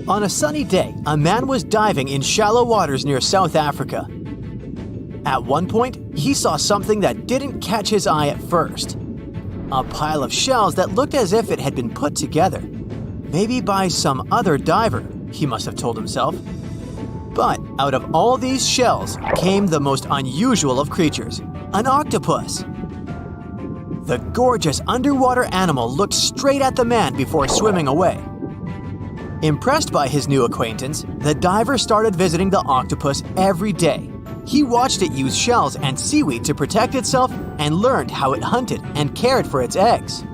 On a sunny day, a man was diving in shallow waters near South Africa. At one point, he saw something that didn't catch his eye at first. A pile of shells that looked as if it had been put together. Maybe by some other diver, he must have told himself. But out of all these shells came the most unusual of creatures, an octopus. The gorgeous underwater animal looked straight at the man before swimming away. Impressed by his new acquaintance, the diver started visiting the octopus every day. He watched it use shells and seaweed to protect itself and learned how it hunted and cared for its eggs.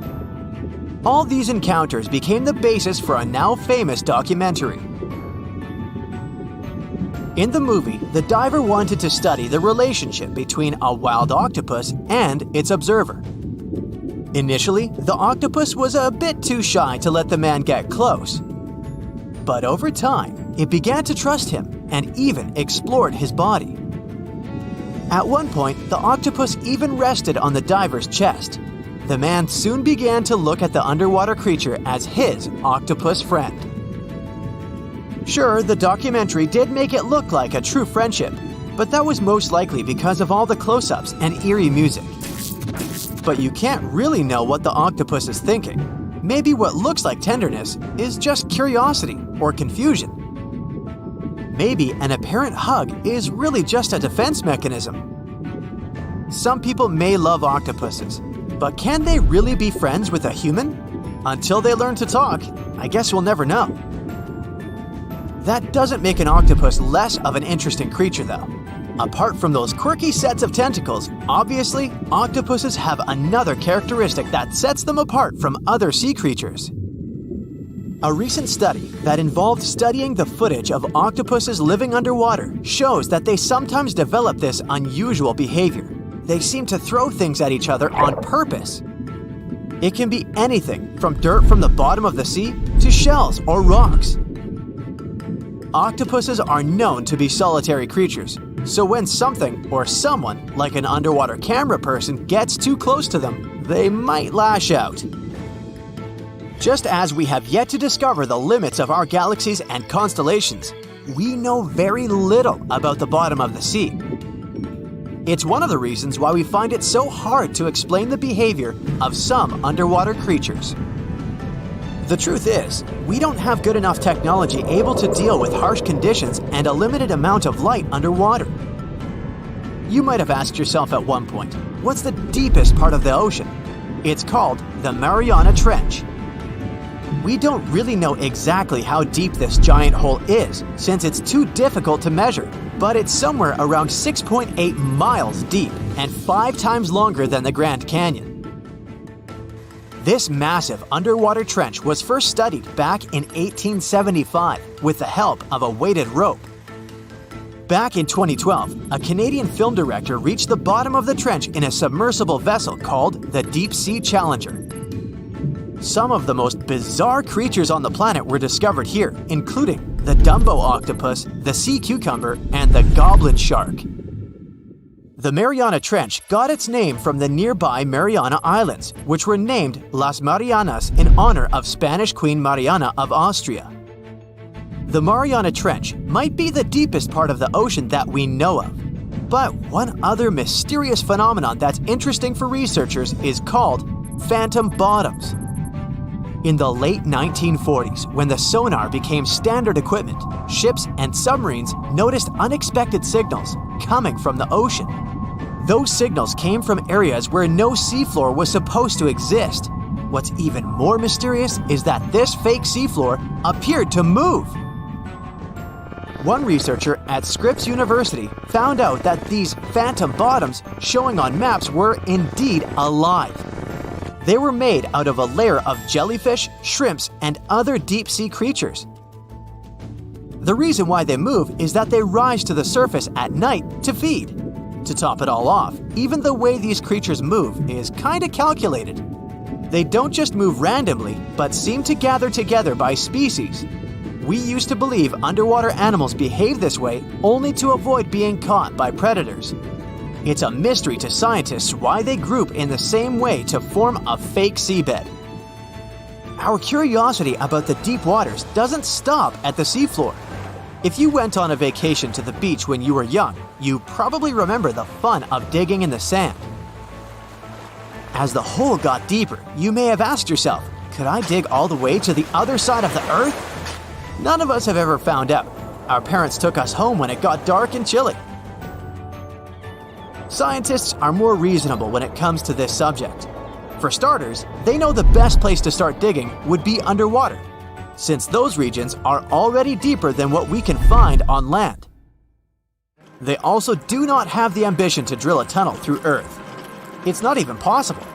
All these encounters became the basis for a now famous documentary. In the movie, the diver wanted to study the relationship between a wild octopus and its observer. Initially, the octopus was a bit too shy to let the man get close. But over time, it began to trust him and even explored his body. At one point, the octopus even rested on the diver's chest. The man soon began to look at the underwater creature as his octopus friend. Sure, the documentary did make it look like a true friendship, but that was most likely because of all the close-ups and eerie music. But you can't really know what the octopus is thinking. Maybe what looks like tenderness is just curiosity or confusion. Maybe an apparent hug is really just a defense mechanism. Some people may love octopuses, but can they really be friends with a human? Until they learn to talk, I guess we'll never know. That doesn't make an octopus less of an interesting creature, though. Apart from those quirky sets of tentacles, obviously, octopuses have another characteristic that sets them apart from other sea creatures. A recent study that involved studying the footage of octopuses living underwater shows that they sometimes develop this unusual behavior. They seem to throw things at each other on purpose. It can be anything from dirt from the bottom of the sea to shells or rocks. Octopuses are known to be solitary creatures, so when something or someone, like an underwater camera person, gets too close to them, they might lash out. Just as we have yet to discover the limits of our galaxies and constellations, we know very little about the bottom of the sea. It's one of the reasons why we find it so hard to explain the behavior of some underwater creatures. The truth is, we don't have good enough technology able to deal with harsh conditions and a limited amount of light underwater. You might have asked yourself at one point, what's the deepest part of the ocean? It's called the Mariana Trench. We don't really know exactly how deep this giant hole is, since it's too difficult to measure, but it's somewhere around 6.8 miles deep and 5 times longer than the Grand Canyon. This massive underwater trench was first studied back in 1875 with the help of a weighted rope. Back in 2012, a Canadian film director reached the bottom of the trench in a submersible vessel called the Deep Sea Challenger. Some of the most bizarre creatures on the planet were discovered here, including the Dumbo octopus, the sea cucumber, and the goblin shark. The Mariana Trench got its name from the nearby Mariana Islands, which were named Las Marianas in honor of Spanish Queen Mariana of Austria. The Mariana Trench might be the deepest part of the ocean that we know of. But one other mysterious phenomenon that's interesting for researchers is called phantom bottoms. In the late 1940s, when the sonar became standard equipment, ships and submarines noticed unexpected signals coming from the ocean. Those signals came from areas where no seafloor was supposed to exist. What's even more mysterious is that this fake seafloor appeared to move. One researcher at Scripps University found out that these phantom bottoms showing on maps were indeed alive. They were made out of a layer of jellyfish, shrimps, and other deep-sea creatures. The reason why they move is that they rise to the surface at night to feed. To top it all off, even the way these creatures move is kinda calculated. They don't just move randomly, but seem to gather together by species. We used to believe underwater animals behave this way only to avoid being caught by predators. It's a mystery to scientists why they group in the same way to form a fake seabed. our curiosity about the deep waters doesn't stop at the seafloor. If you went on a vacation to the beach when you were young, you probably remember the fun of digging in the sand. As the hole got deeper, you may have asked yourself, could I dig all the way to the other side of the earth? None of us have ever found out. Our parents took us home when it got dark and chilly. Scientists are more reasonable when it comes to this subject. For starters, they know the best place to start digging would be underwater, since those regions are already deeper than what we can find on land. They also do not have the ambition to drill a tunnel through Earth. It's not even possible.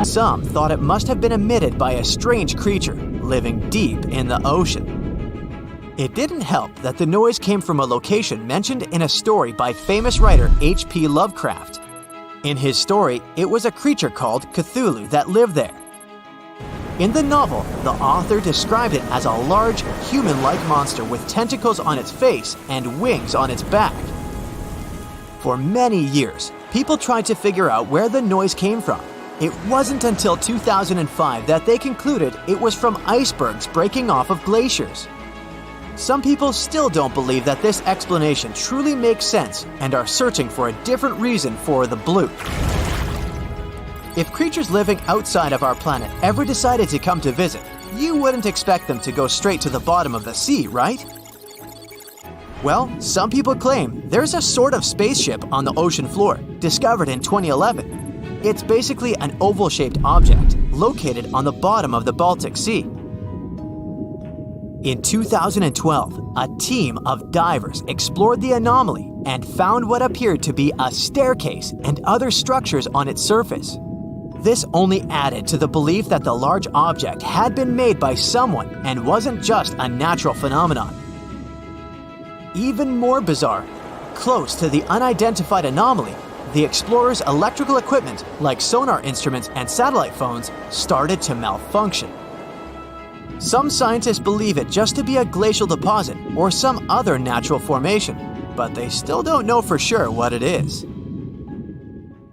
Some thought it must have been emitted by a strange creature living deep in the ocean. It didn't help that the noise came from a location mentioned in a story by famous writer H.P. Lovecraft. In his story, it was a creature called Cthulhu that lived there. In the novel, the author described it as a large, human-like monster with tentacles on its face and wings on its back. For many years, people tried to figure out where the noise came from. It wasn't until 2005 that they concluded it was from icebergs breaking off of glaciers. Some people still don't believe that this explanation truly makes sense and are searching for a different reason for the bloop. If creatures living outside of our planet ever decided to come to visit, you wouldn't expect them to go straight to the bottom of the sea, right? Well, some people claim there's a sort of spaceship on the ocean floor, discovered in 2011. It's basically an oval-shaped object located on the bottom of the Baltic Sea. In 2012, a team of divers explored the anomaly and found what appeared to be a staircase and other structures on its surface. This only added to the belief that the large object had been made by someone and wasn't just a natural phenomenon. Even more bizarre, close to the unidentified anomaly, the explorers' electrical equipment, like sonar instruments and satellite phones, started to malfunction. Some scientists believe it just to be a glacial deposit or some other natural formation, but they still don't know for sure what it is.